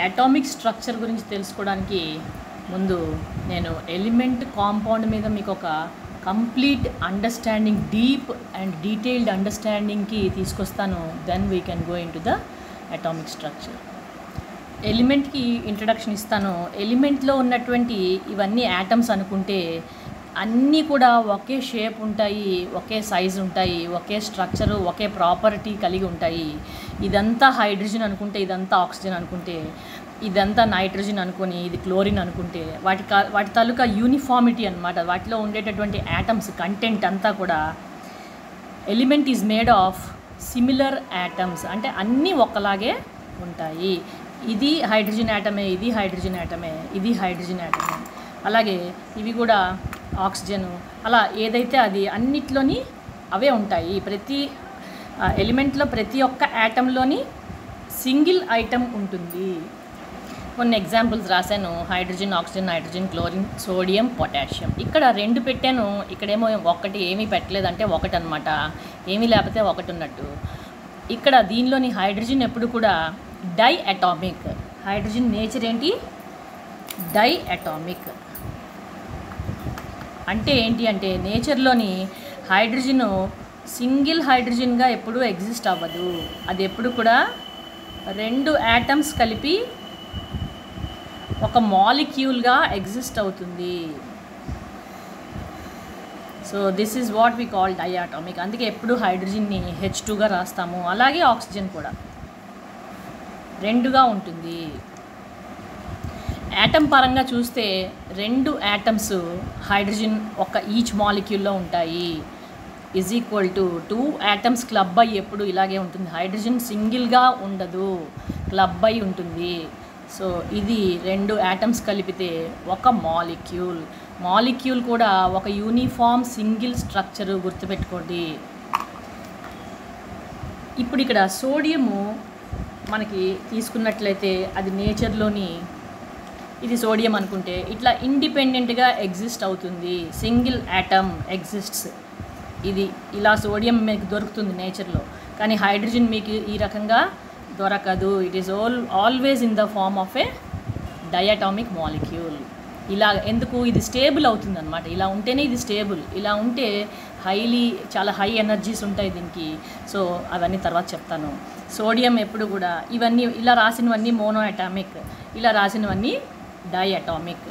Atomic structure గురించి తెలుసుకోవడానికి ముందు నేను ఎలిమెంట్ కాంపౌండ్ మీద మీకు ఒక complete understanding, deep and detailed అండర్స్టాండింగ్కి తీసుకొస్తాను. Then we can go into the atomic structure. ఎలిమెంట్కి ఇంట్రడక్షన్ ఇస్తాను. ఎలిమెంట్లో ఉన్నటువంటి ఇవన్నీ యాటమ్స్ అనుకుంటే అన్నీ కూడా ఒకే షేప్ ఉంటాయి, ఒకే సైజు ఉంటాయి, ఒకే స్ట్రక్చరు, ఒకే ప్రాపర్టీ కలిగి ఉంటాయి. ఇదంతా హైడ్రోజన్ అనుకుంటే, ఇదంతా ఆక్సిజన్ అనుకుంటే, ఇదంతా నైట్రోజన్ అనుకొని, ఇది క్లోరిన్ అనుకుంటే, వాటి తాలూకా యూనిఫార్మిటీ అనమాట. వాటిలో ఉండేటటువంటి యాటమ్స్ కంటెంట్ అంతా కూడా element is made of similar atoms, అంటే అన్నీ ఒకలాగే ఉంటాయి. ఇది హైడ్రోజన్ యాటమే, ఇది హైడ్రోజన్ యాటమే, ఇది హైడ్రోజన్ యాటమే, అలాగే ఇవి కూడా ఆక్సిజను, అలా ఏదైతే అది అన్నిట్లోని అవే ఉంటాయి. ప్రతి ఎలిమెంట్లో ప్రతి ఒక్క యాటంలోని సింగిల్ ఐటమ్ ఉంటుంది. కొన్ని ఎగ్జాంపుల్స్ రాశాను. Hydrogen, oxygen, nitrogen, chlorine, sodium, potassium. ఇక్కడ 2 పెట్టాను, ఇక్కడేమో ఒకటి ఏమీ పెట్టలేదంటే ఒకటి అనమాట. ఏమీ లేకపోతే ఒకటి ఉన్నట్టు. ఇక్కడ దీనిలోని హైడ్రోజన్ ఎప్పుడు కూడా డై అటామిక్. హైడ్రోజన్ నేచర్ ఏంటి? Diatomic. అంటే ఏంటి అంటే నేచర్లోని హైడ్రోజను సింగిల్ హైడ్రోజన్గా ఎప్పుడూ ఎగ్జిస్ట్ అవ్వదు. అది ఎప్పుడు కూడా 2 యాటమ్స్ కలిపి ఒక మాలిక్యూల్గా ఎగ్జిస్ట్ అవుతుంది. So this is what we call diatomic. అందుకే ఎప్పుడు హైడ్రోజన్ని H2గా రాస్తాము. అలాగే ఆక్సిజన్ కూడా 2గా ఉంటుంది. యాటమ్ పరంగా చూస్తే 2 యాటమ్స్ హైడ్రోజన్ ఒక ఈచ్ మాలిక్యూల్లో ఉంటాయి. Is equal to 2 atoms club అయ్యి ఎప్పుడు ఇలాగే ఉంటుంది. హైడ్రోజన్ సింగిల్గా ఉండదు, క్లబ్ అయి ఉంటుంది. సో ఇది 2 యాటమ్స్ కలిపితే ఒక మాలిక్యూల్. మాలిక్యూల్ కూడా ఒక యూనిఫామ్ సింగిల్ స్ట్రక్చరు, గుర్తుపెట్టుకోండి. ఇప్పుడు ఇక్కడ సోడియము మనకి తీసుకున్నట్లయితే అది నేచర్లోని, ఇది సోడియం అనుకుంటే ఇట్లా ఇండిపెండెంట్గా ఎగ్జిస్ట్ అవుతుంది. Single atom exists. ఇది ఇలా సోడియం మీకు దొరుకుతుంది నేచర్లో. కానీ హైడ్రోజన్ మీకు ఈ రకంగా దొరకదు. It is always in the form of a diatomic molecule. ఇలా ఎందుకు? ఇది స్టేబుల్ అవుతుంది అనమాట. ఇలా ఉంటేనే ఇది స్టేబుల్. ఇలా ఉంటే చాలా హై ఎనర్జీస్ ఉంటాయి దీనికి. సో అవన్నీ తర్వాత చెప్తాను. సోడియం ఎప్పుడు కూడా ఇవన్నీ ఇలా రాసినవన్నీ మోనో అటామిక్, ఇలా రాసినవన్నీ డై అటామిక్.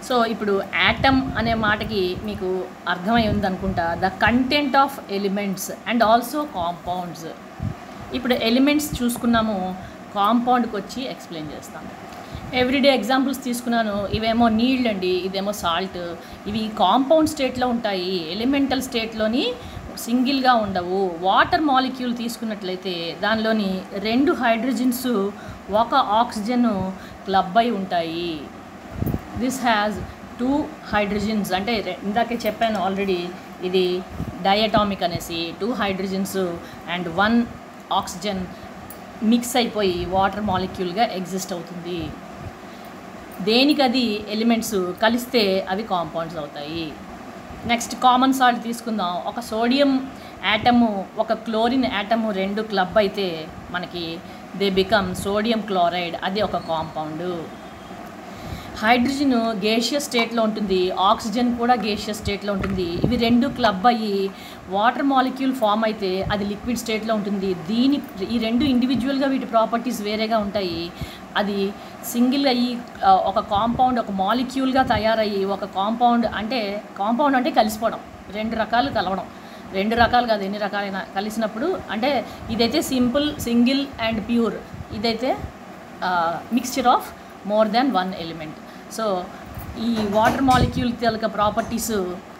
సో ఇప్పుడు యాటమ్ అనే మాటకి మీకు అర్థమై ఉందనుకుంటా. The content of elements and also compounds. ఇప్పుడు ఎలిమెంట్స్ చూసుకున్నాము, కాంపౌండ్కి వచ్చి ఎక్స్ప్లెయిన్ చేస్తాను. ఎవ్రీడే ఎగ్జాంపుల్స్ తీసుకున్నాను. ఇవేమో నీళ్ళు అండి, ఇదేమో సాల్ట్. ఇవి కాంపౌండ్ స్టేట్లో ఉంటాయి, ఎలిమెంటల్ స్టేట్లోని సింగిల్గా ఉండవు. వాటర్ మాలిక్యూల్ తీసుకున్నట్లయితే దానిలోని 2 హైడ్రోజన్స్, ఒక ఆక్సిజన్ క్లబ్ అయి ఉంటాయి. This has 2 hydrogens. అంటే ఇందాకే చెప్పాను ఆల్రెడీ, ఇది డయాటామిక్ అనేసి. 2 హైడ్రోజన్స్ అండ్ 1 ఆక్సిజన్ మిక్స్ అయిపోయి వాటర్ మాలిక్యూల్గా ఎగ్జిస్ట్ అవుతుంది. దేనికది ఎలిమెంట్స్ కలిస్తే అవి కాంపౌండ్స్ అవుతాయి. నెక్స్ట్ కామన్ సాల్ట్ తీసుకుందాం. ఒక సోడియం యాటము, ఒక క్లోరిన్ యాటము 2 క్లబ్ అయితే మనకి దే బికమ్ సోడియం క్లోరైడ్. అది ఒక కాంపౌండ్. హైడ్రోజన్ గేషియస్ స్టేట్లో ఉంటుంది, ఆక్సిజన్ కూడా గేషియస్ స్టేట్లో ఉంటుంది. ఇవి 2 క్లబ్ అయ్యి వాటర్ మాలిక్యూల్ ఫామ్ అయితే అది లిక్విడ్ స్టేట్లో ఉంటుంది. ఈ 2 ఇండివిజువల్గా వీటి ప్రాపర్టీస్ వేరేగా ఉంటాయి. అది సింగిల్ అయ్యి ఒక కాంపౌండ్, ఒక మాలిక్యూల్గా తయారయ్యి ఒక కాంపౌండ్ అంటే కలిసిపోవడం. 2 రకాలు కలవడం. 2 రకాలు కాదు, ఎన్ని రకాలైన కలిసినప్పుడు. అంటే ఇదైతే సింపుల్, సింగిల్ అండ్ ప్యూర్. ఇదైతే mixture of more than 1 element. So ఈ వాటర్ మాలిక్యూల్ తాలూకా properties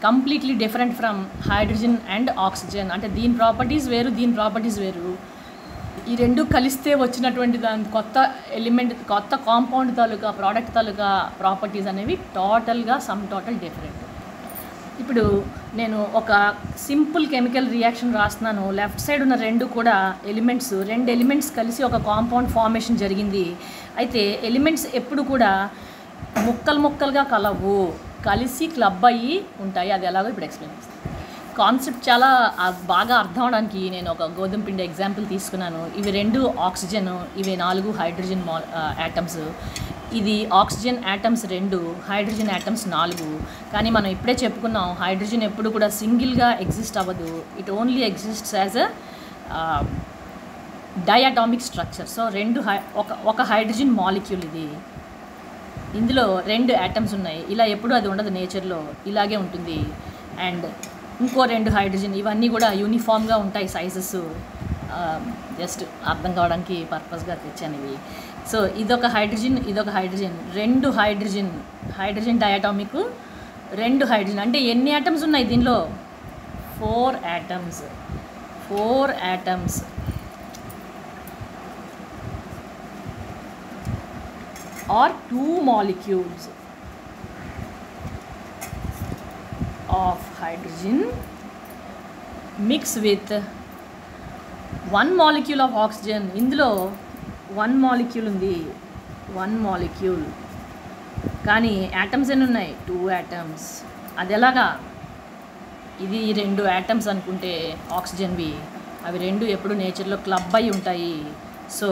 completely different from hydrogen and oxygen. అంటే దీని ప్రాపర్టీస్ వేరు, దీని ప్రాపర్టీస్ వేరు. ఈ 2 కలిస్తే వచ్చినటువంటి దాని కొత్త ఎలిమెంట్, కొత్త కాంపౌండ్ తాలూకా ప్రోడక్ట్ తాలూకా ప్రాపర్టీస్ అనేవి టోటల్ డిఫరెంట్. ఇప్పుడు నేను ఒక సింపుల్ కెమికల్ రియాక్షన్ రాస్తున్నాను. లెఫ్ట్ సైడ్ ఉన్న 2 కూడా రెండు ఎలిమెంట్స్ కలిసి ఒక కాంపౌండ్ ఫార్మేషన్ జరిగింది. అయితే ఎలిమెంట్స్ ఎప్పుడు కూడా ముక్కలుగా కలవు, కలిసి క్లబ్ అయ్యి ఉంటాయి. అది ఎలాగో ఇప్పుడు ఎక్స్ప్లెయిన్ చేస్తాను. కాన్సెప్ట్ చాలా బాగా అర్థం అవడానికి నేను ఒక గోధుమ పిండి ఎగ్జాంపుల్ తీసుకున్నాను. ఇవి 2 ఆక్సిజన్, ఇవి 4 హైడ్రోజన్ యాటమ్స్. ఇది ఆక్సిజన్ యాటమ్స్ 2, హైడ్రోజన్ యాటమ్స్ 4. కానీ మనం ఇప్పుడే చెప్పుకున్నాం, హైడ్రోజన్ ఎప్పుడు కూడా సింగిల్గా ఎగ్జిస్ట్ అవ్వదు. It only exists as a diatomic structure. So ఒక హైడ్రోజన్ మాలిక్యూల్ ఇది. ఇందులో 2 యాటమ్స్ ఉన్నాయి. ఇలా ఎప్పుడు అది ఉండదు నేచర్లో, ఇలాగే ఉంటుంది. అండ్ ఇంకో 2 హైడ్రోజన్, ఇవన్నీ కూడా యూనిఫామ్గా ఉంటాయి సైజెస్. జస్ట్ అర్థం కావడానికి పర్పస్గా తెచ్చాను ఇవి. సో ఇదొక హైడ్రోజన్, ఇదొక హైడ్రోజన్, 2 హైడ్రోజన్ డయాటామిక్, 2 హైడ్రోజన్. అంటే ఎన్ని యాటమ్స్ ఉన్నాయి దీనిలో? 4 atoms. or 2 molecules of hydrogen mix with 1 molecule of oxygen. ఇందులో 1 molecule ఉంది, 1 molecule. కానీ యాటమ్స్ ఎన్ని ఉన్నాయి? 2 యాటమ్స్. అది ఎలాగా? ఇది 2 యాటమ్స్ అనుకుంటే ఆక్సిజన్వి, అవి 2 ఎప్పుడు నేచర్లో క్లబ్ అయి ఉంటాయి. సో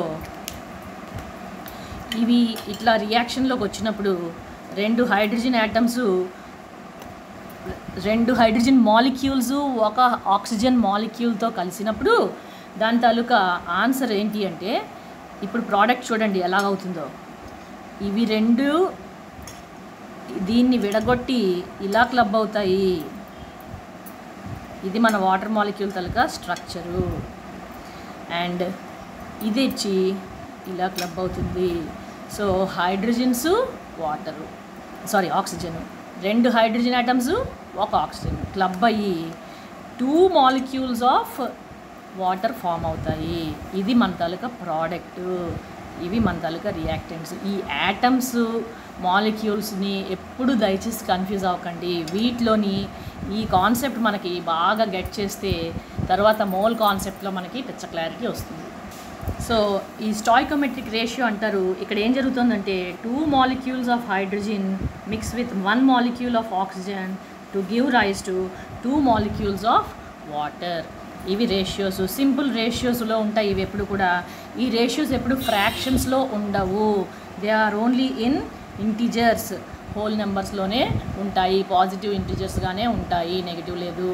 ఇవి ఇట్లా రియాక్షన్లోకి వచ్చినప్పుడు 2 హైడ్రోజన్ యాటమ్స్, 2 హైడ్రోజన్ మాలిక్యూల్స్ ఒక ఆక్సిజన్ మాలిక్యూల్తో కలిసినప్పుడు దాని తాలూకా ఆన్సర్ ఏంటి అంటే, ఇప్పుడు ప్రోడక్ట్ చూడండి ఎలాగవుతుందో. ఇవి 2 దీన్ని విడగొట్టి ఇలా క్లబ్ అవుతాయి. ఇది మన water molecule taluka structure. And ఇది ఇచ్చి ఇలా క్లబ్ అవుతుంది. So hydrogens, oxygen, 2 hydrogen atoms, ఒక ఆక్సిజన్ క్లబ్ అయ్యి 2 మాలిక్యూల్స్ ఆఫ్ వాటర్ ఫామ్ అవుతాయి. ఇది మన తాలూకా ప్రోడక్ట్. ఇవి మన తాలూకా రియాక్టెంట్స్. ఈ యాటమ్స్, మాలిక్యూల్స్ని ఎప్పుడు దయచేసి కన్ఫ్యూజ్ అవ్వకండి. వీటిలోని ఈ కాన్సెప్ట్ మనకి బాగా గెట్ చేస్తే తర్వాత మోల్ కాన్సెప్ట్లో మనకి పిచ్చ క్లారిటీ వస్తుంది. సో ఈ స్టాయికోమెట్రిక్ రేషియో అంటారు. ఇక్కడ ఏం జరుగుతుందంటే 2 molecules of hydrogen mix with 1 molecule of oxygen to give rise to 2 molecules of water. ఇవి రేషియోస్, సింపుల్ రేషియోస్లో ఉంటాయి ఇవి ఎప్పుడు కూడా. ఈ రేషియోస్ ఎప్పుడు ఫ్రాక్షన్స్లో ఉండవు. They are only in integers, whole నెంబర్స్లోనే ఉంటాయి. పాజిటివ్ ఇంటీజర్స్గానే ఉంటాయి, నెగిటివ్ లేదు.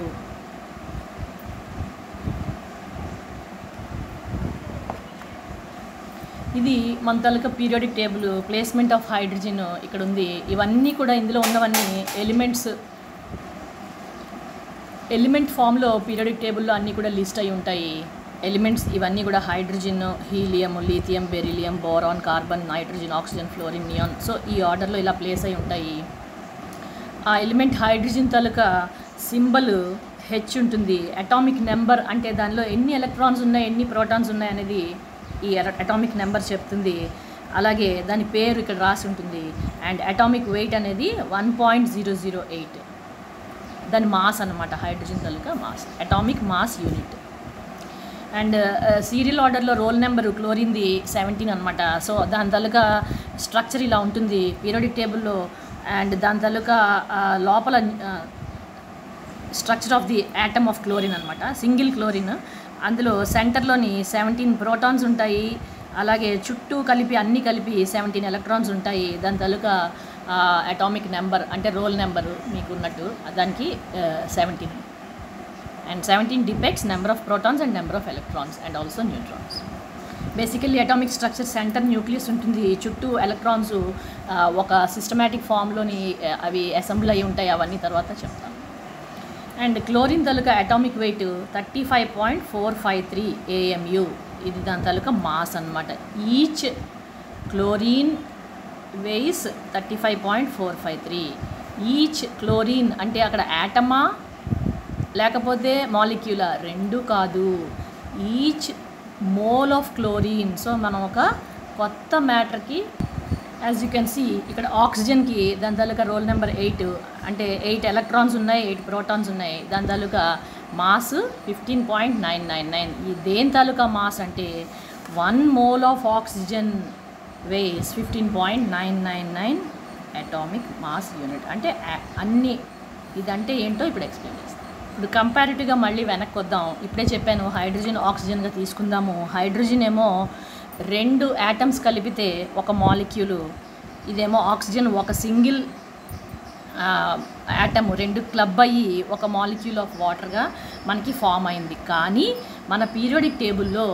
ఇది మన తాలూకా periodic table, placement of hydrogen ఇక్కడ ఉంది. ఇవన్నీ కూడా ఇందులో ఉన్నవన్నీ ఎలిమెంట్ ఫామ్లో పీరియాడిక్ టేబుల్లో అన్నీ కూడా లిస్ట్ అయి ఉంటాయి. ఎలిమెంట్స్ ఇవన్నీ కూడా hydrogen, helium, lithium, beryllium, boron, carbon, nitrogen, oxygen, fluorine, neon. So ఈ ఆర్డర్లో ఇలా ప్లేస్ అయి ఉంటాయి. ఆ ఎలిమెంట్ హైడ్రోజన్ తాలూకా సింబల్ హెచ్ ఉంటుంది. అటామిక్ నెంబర్ అంటే దానిలో ఎన్ని ఎలక్ట్రాన్స్ ఉన్నాయి, ఎన్ని ప్రోటాన్స్ ఉన్నాయి అనేది ఈ అటామిక్ నెంబర్ చెప్తుంది. అలాగే దాని పేరు ఇక్కడ రాసి ఉంటుంది. అండ్ అటామిక్ వెయిట్ అనేది 1.008. దాని మాస్ అన్నమాట, hydrogen taluka mass, atomic mass unit. And serial ఆర్డర్లో రోల్ నెంబరు క్లోరిన్ది 17 అనమాట. సో దాని తాలూకా స్ట్రక్చర్ ఇలా ఉంటుంది పీరియాడిక్ టేబుల్లో. అండ్ దాని తాలూకా లోపల structure of the atom of chlorine అనమాట, సింగిల్ క్లోరిన్. అందులో సెంటర్లోని 17 ప్రోటాన్స్ ఉంటాయి. అలాగే చుట్టూ కలిపి అన్నీ కలిపి 17 ఎలక్ట్రాన్స్ ఉంటాయి. దాని తాలూకా అటామిక్ నెంబర్ అంటే రోల్ నెంబరు మీకు ఉన్నట్టు దానికి 17. And 17 depicts number of protons and number of electrons and also neutrons. Basically atomic structure centre nucleus ఉంటుంది. చుట్టూ ఎలక్ట్రాన్స్ ఒక సిస్టమాటిక్ ఫామ్లోని అవి అసెంబ్ల్ అయి ఉంటాయి. అవన్నీ తర్వాత చెప్తాను. And chlorine taluka atomic weight 35.453 AMU. ఇది దాని తాలూకా మాస్ అన్నమాట. Each chlorine weighs 35.453. Each chlorine అంటే అక్కడ యాటమా లేకపోతే మాలిక్యూలా? 2 కాదు, each mole of chlorine. So మనం ఒక కొత్త మ్యాటర్కి, యాజ్ యూ కెన్ సీ ఇక్కడ ఆక్సిజన్కి దాని తాలూకా రోల్ నెంబర్ 8 అంటే 8 ఎలక్ట్రాన్స్ ఉన్నాయి, 8 ప్రోటాన్స్ ఉన్నాయి. దాని తాలూకా మాస్ 15.999. ఈ దేని తాలూకా మాస్ అంటే 1 mole of oxygen weighs 15.999 atomic mass unit. అంటే అన్ని ఇదంటే ఏంటో ఇప్పుడు ఎక్స్ప్లెయిన్ చేస్తాను. ఇప్పుడు కంపారిటివ్గా మళ్ళీ వెనక్కి వద్దాం. ఇప్పుడే చెప్పాను హైడ్రోజన్ ఆక్సిజన్గా తీసుకుందాము. హైడ్రోజన్ ఏమో 2 యాటమ్స్ కలిపితే ఒక మాలిక్యూలు, ఇదేమో ఆక్సిజన్ ఒక సింగిల్ యాటమ్ 2 క్లబ్ అయ్యి ఒక మాలిక్యూల్ ఆఫ్ వాటర్గా మనకి ఫామ్ అయింది. కానీ మన పీరియాడిక్ టేబుల్లో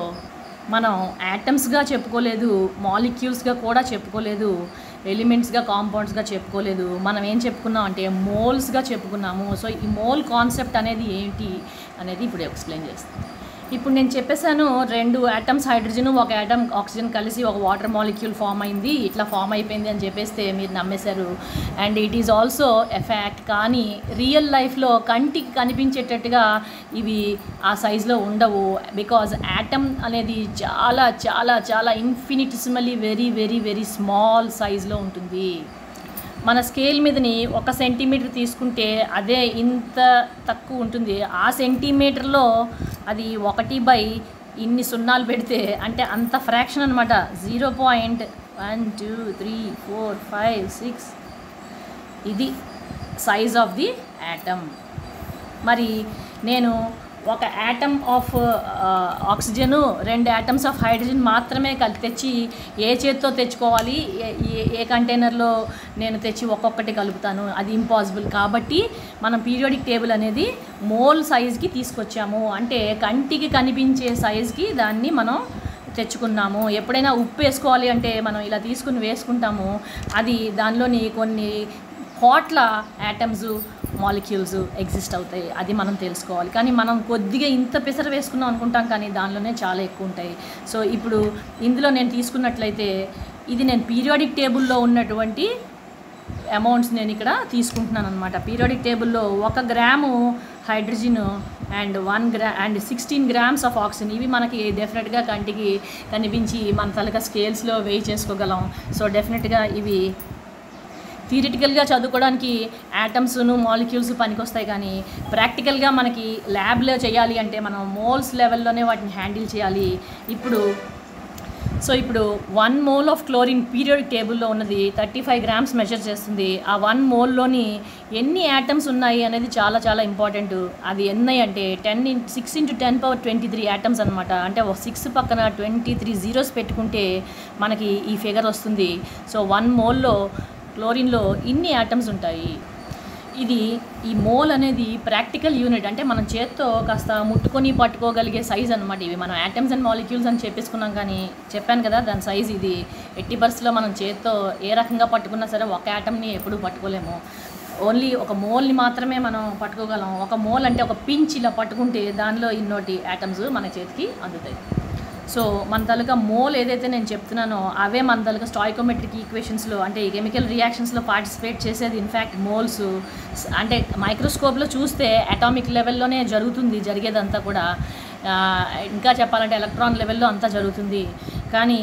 మనం యాటమ్స్గా చెప్పుకోలేదు, మాలిక్యూల్స్గా కూడా చెప్పుకోలేదు, ఎలిమెంట్స్గా కాంపౌండ్స్గా చెప్పుకోలేదు. మనం ఏం చెప్పుకున్నాం అంటే మోల్స్గా చెప్పుకున్నాము. సో ఈ మోల్ కాన్సెప్ట్ అనేది ఏంటి అనేది ఇప్పుడు ఎక్స్ప్లెయిన్ చేస్తాను. ఇప్పుడు నేను చెప్పేశాను 2 యాటమ్స్ హైడ్రోజన్, 1 యాటమ్ ఆక్సిజన్ కలిసి ఒక వాటర్ మాలిక్యూల్ ఫామ్ అయింది, ఇట్లా ఫామ్ అయిపోయింది అని చెప్పేస్తే మీరు నమ్మేశారు. And it is also a fact. కానీ రియల్ లైఫ్లో కంటికి కనిపించేటట్టుగా ఇవి ఆ సైజులో ఉండవు. బికాజ్ యాటమ్ అనేది చాలా చాలా చాలా ఇన్ఫినిటిసిమలీ వెరీ వెరీ వెరీ స్మాల్ సైజులో ఉంటుంది. మన స్కేల్ మీదని 1 సెంటీమీటర్ తీసుకుంటే అదే ఇంత తక్కువ ఉంటుంది. ఆ సెంటీమీటర్లో అది 1/, ఇన్ని సున్నాలు పెడితే అంటే అంత ఫ్రాక్షన్ అనమాట. 0.1 2 3 4 5 6 ఇది సైజ్ ఆఫ్ ది యాటమ్. మరి నేను ఒక atom of oxygen 2 atoms of hydrogen మాత్రమే తెచ్చి ఏ చేతితో తెచ్చుకోవాలి, ఏ కంటైనర్లో నేను తెచ్చి ఒక్కొక్కటి కలుపుతాను, అది ఇంపాసిబుల్. కాబట్టి మనం పీరియాడిక్ టేబుల్ అనేది మోల్ సైజ్కి తీసుకొచ్చాము. అంటే కంటికి కనిపించే సైజ్కి దాన్ని మనం తెచ్చుకున్నాము. ఎప్పుడైనా ఉప్పు వేసుకోవాలి అంటే మనం ఇలా తీసుకుని వేసుకుంటాము, అది దానిలోని కొన్ని కోట్ల యాటమ్స్ మాలిక్యూల్స్ ఎగ్జిస్ట్ అవుతాయి. అది మనం తెలుసుకోవాలి. కానీ మనం కొద్దిగా ఇంత పెసర వేసుకున్నాం అనుకుంటాం, కానీ దానిలోనే చాలా ఎక్కువ ఉంటాయి. సో ఇప్పుడు ఇందులో నేను తీసుకున్నట్లయితే ఇది నేను పీరియాడిక్ టేబుల్లో ఉన్నటువంటి అమౌంట్స్ నేను ఇక్కడ తీసుకుంటున్నాను అనమాట. పీరియాడిక్ టేబుల్లో 1 gram hydrogen and 16 grams of oxygen, ఇవి మనకి డెఫినెట్గా కంటికి కనిపించి మన తలక స్కేల్స్లో వెయి చేసుకోగలం. సో డెఫినెట్గా ఇవి థియరిటికల్గా చదువుకోవడానికి యాటమ్స్ను మాలిక్యూల్స్ పనికొస్తాయి. కానీ ప్రాక్టికల్గా మనకి ల్యాబ్లో చేయాలి అంటే మనం మోల్స్ లెవెల్లోనే వాటిని హ్యాండిల్ చేయాలి. ఇప్పుడు 1 మోల్ ఆఫ్ క్లోరిన్ పీరియాడిక్ టేబుల్లో ఉన్నది 35 గ్రామ్స్ మెజర్ చేస్తుంది. ఆ 1 మోల్లోని ఎన్ని యాటమ్స్ ఉన్నాయి అనేది చాలా చాలా ఇంపార్టెంట్. అది ఎన్ని అంటే 6 × 10⁻23 యాటమ్స్ అనమాట. అంటే 6 పక్కన 23 జీరోస్ పెట్టుకుంటే మనకి ఈ ఫిగర్ వస్తుంది. సో 1 మోల్లో క్లోరిన్లో ఇన్ని యాటమ్స్ ఉంటాయి. ఈ మోల్ అనేది ప్రాక్టికల్ యూనిట్, అంటే మనం చేత్తో కాస్త ముట్టుకొని పట్టుకోగలిగే సైజ్ అనమాట. ఇవి మనం యాటమ్స్ అండ్ మాలిక్యూల్స్ అని చెప్పేసుకున్నాం, కానీ చెప్పాను కదా దాని సైజ్ ఇది. 80% మనం చేత్తో ఏ రకంగా పట్టుకున్నా సరే ఒక యాటమ్ని ఎప్పుడూ పట్టుకోలేము. ఓన్లీ ఒక మోల్ని మాత్రమే మనం పట్టుకోగలం. ఒక మోల్ అంటే ఒక పించ్ ఇలా పట్టుకుంటే దానిలో ఇన్నోటి యాటమ్స్ మన చేతికి అందుతాయి. సో మన తాలూకా మోల్ ఏదైతే నేను చెప్తున్నానో అవే మన తాలూకా స్టాయికోమెట్రిక్ ఈక్వేషన్స్లో, అంటే ఈ కెమికల్ రియాక్షన్స్లో పార్టిసిపేట్ చేసేది. ఇన్ఫ్యాక్ట్ మోల్స్ అంటే మైక్రోస్కోప్లో చూస్తే అటామిక్ లెవెల్లోనే జరిగేదంతా కూడా. ఇంకా చెప్పాలంటే ఎలక్ట్రాన్ లెవెల్లో అంతా జరుగుతుంది. కానీ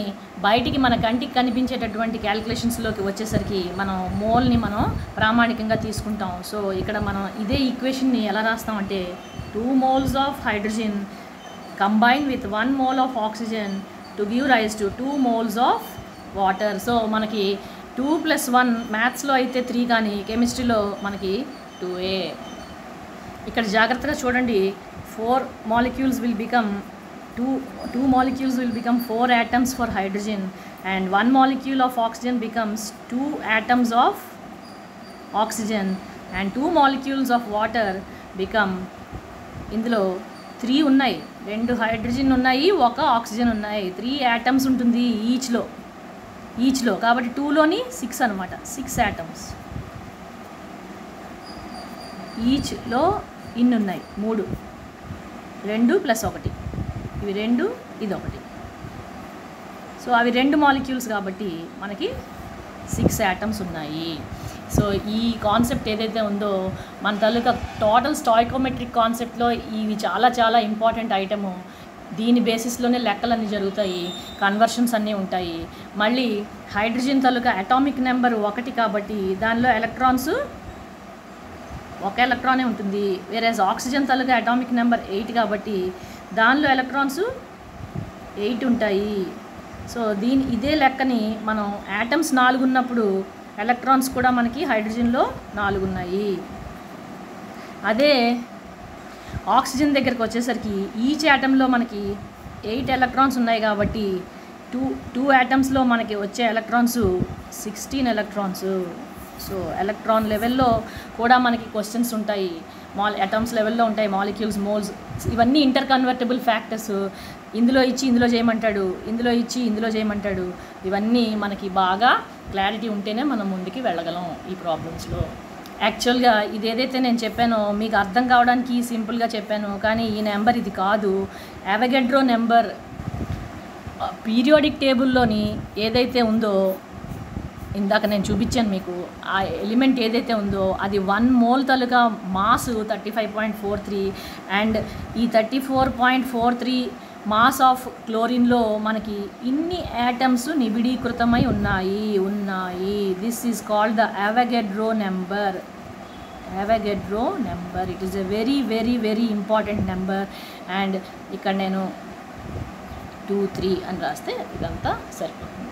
బయటికి మన కంటికి కనిపించేటటువంటి క్యాలిక్యులేషన్స్లోకి వచ్చేసరికి మనం మోల్ని మనం ప్రామాణికంగా తీసుకుంటాం. సో ఇక్కడ మనం ఇదే ఈక్వేషన్ని ఎలా రాస్తామంటే 2 moles of hydrogen combined with 1 mole of oxygen to give rise to 2 moles of water. So మనకి 2 + 1 మ్యాథ్స్లో అయితే 3, కానీ కెమిస్ట్రీలో మనకి 2a. ఇక్కడ జాగ్రత్తగా చూడండి. 4 molecules will become 2 molecules will become 4 atoms for hydrogen, and 1 molecule of oxygen becomes 2 atoms of oxygen, and 2 molecules of water become, ఇందులో 3 ఉన్నాయి, 2 హైడ్రోజన్ ఉన్నాయి, 1 ఆక్సిజన్ ఉన్నాయి. 3 యాటమ్స్ ఉంటుంది ఈచ్లో. కాబట్టి 2లోని 6 అనమాట. 6 యాటమ్స్ ఈచ్లో ఇన్ని ఉన్నాయి. 3, 2 + 1, ఇవి 2, ఇది 1. సో అవి 2 మాలిక్యూల్స్ కాబట్టి మనకి 6 యాటమ్స్ ఉన్నాయి. సో ఈ కాన్సెప్ట్ ఏదైతే ఉందో మన తాలూకా టోటల్ స్టాయికోమెట్రిక్ కాన్సెప్ట్లో ఇవి చాలా చాలా ఇంపార్టెంట్ ఐటము. దీని బేసిస్లోనే లెక్కలన్నీ జరుగుతాయి, కన్వర్షన్స్ అన్నీ ఉంటాయి. మళ్ళీ హైడ్రోజన్ తాలూకా అటామిక్ నెంబర్ 1 కాబట్టి దానిలో ఎలక్ట్రాన్స్ 1 ఎలక్ట్రానే ఉంటుంది. వేరేస్ ఆక్సిజన్ తాలూకా అటామిక్ నెంబర్ 8 కాబట్టి దానిలో ఎలక్ట్రాన్స్ 8 ఉంటాయి. సో ఇదే లెక్కని మనం యాటమ్స్ 4 ఉన్నప్పుడు ఎలక్ట్రాన్స్ కూడా మనకి హైడ్రోజన్లో 4 ఉన్నాయి. అదే ఆక్సిజన్ దగ్గరికి వచ్చేసరికి ఈచ్ యాటంలో మనకి 8 ఎలక్ట్రాన్స్ ఉన్నాయి కాబట్టి టూ యాటమ్స్లో మనకి వచ్చే ఎలక్ట్రాన్స్ 16 ఎలక్ట్రాన్స్. సో ఎలక్ట్రాన్ లెవెల్లో కూడా మనకి క్వశ్చన్స్ ఉంటాయి, అటమ్స్ లెవెల్లో ఉంటాయి, మాలిక్యూల్స్, మోల్స్, ఇవన్నీ ఇంటర్ కన్వర్టబుల్ ఫ్యాక్టర్స్. ఇందులో ఇచ్చి ఇందులో చేయమంటాడు, ఇందులో ఇచ్చి ఇందులో చేయమంటాడు. ఇవన్నీ మనకి బాగా క్లారిటీ ఉంటేనే మనం ముందుకి వెళ్ళగలం ఈ ప్రాబ్లమ్స్లో. యాక్చువల్గా ఇది ఏదైతే నేను చెప్పానో మీకు అర్థం కావడానికి సింపుల్గా చెప్పాను, కానీ ఈ నెంబర్ ఇది కాదు. అవోగాడ్రో నెంబర్ పీరియాడిక్ టేబుల్లోని ఏదైతే ఉందో ఇందాక నేను చూపించాను మీకు, ఆ ఎలిమెంట్ ఏదైతే ఉందో అది 1 మోల్ తాలూకా మాస్ 35.43 అండ్ ఈ 34.43 మాస్ ఆఫ్ క్లోరిన్లో మనకి ఇన్ని యాటమ్స్ నిబిడీకృతమై ఉన్నాయి. This is called the Avogadro number. Avogadro number, it is a very very very important number. And ఇక్కడ నేను 2, 3 అని రాస్తే ఇదంతా సరిపోతుంది.